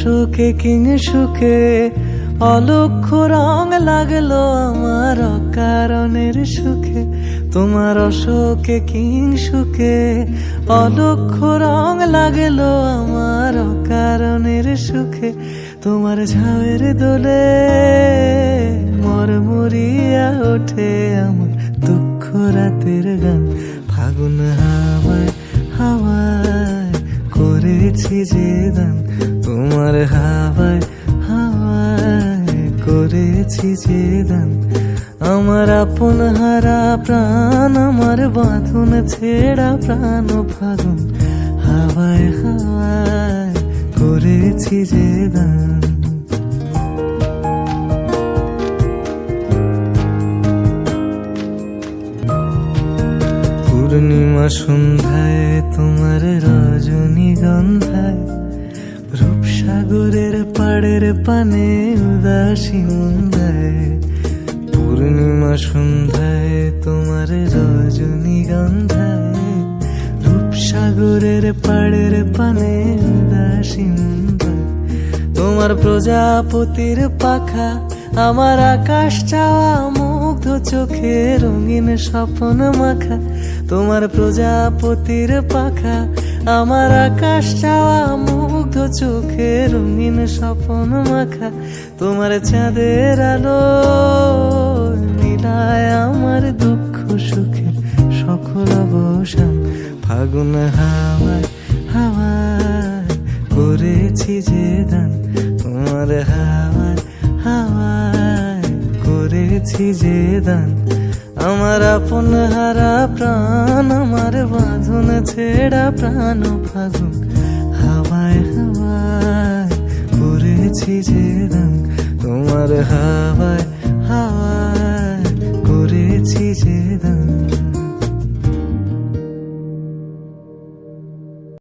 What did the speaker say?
অশোকে king সুখে অলক্ষ্য রং লাগলো আমার অকারণের সুখে। তোমার অশোকে কিং সুখে অলক্ষ্য রং লাগলো আমার অকারণের সুখে। তোমার ঝাউয়ের দোলে মরমরিয়া ওঠে আমার দুঃখ রাতের গান। ফাগুন হাওয়ায় হাওয়ায় করেছি যে দান, তোমার হাওয়ায় হাওয়ায় করেছি যে দান। আমার আপন হারা প্রাণ, আমার বাঁধন ছেঁড়া প্রাণ, ফাগুন হাওয়ায় হাওয়ায় করেছি যে দান। পূর্ণিমা সন্ধ্যায় তোমার রজনীগন্ধায় রূপসাগরের পাড়ের পানে উদাসী মুন্দায়। পূর্ণিমা সন্ধ্যায় তোমার রজনীগন্ধায় রূপসাগরের পাড়ের পানে উদাসী মুন্দায়। তোমার প্রজাপতির পাখা আমার আকাশ চাওয়া মুগ্ধ চোখে রঙিন স্বপ্ন মাখা। তোমার প্রজাপতির পাখা আমার আকাশ চাওয়া মুগ্ধ চোখে রঙিন স্বপ্ন মাখা। তোমার চাঁদের আলো মিলায় আমার দুঃখ সুখে সকল অবসান। ফাগুন হাওয়ায় হাওয়ায় করেছি যে দান, তোমার হাওয়ায় হাওয়ায় করেছি যে দান। আমার আপন হারা প্রাণ, আমার বাঁধন ছেঁড়া প্রাণ, ফাগুন হাওয়ায় হাওয়ায় করেছি যে দান। তোমার হাওয়ায়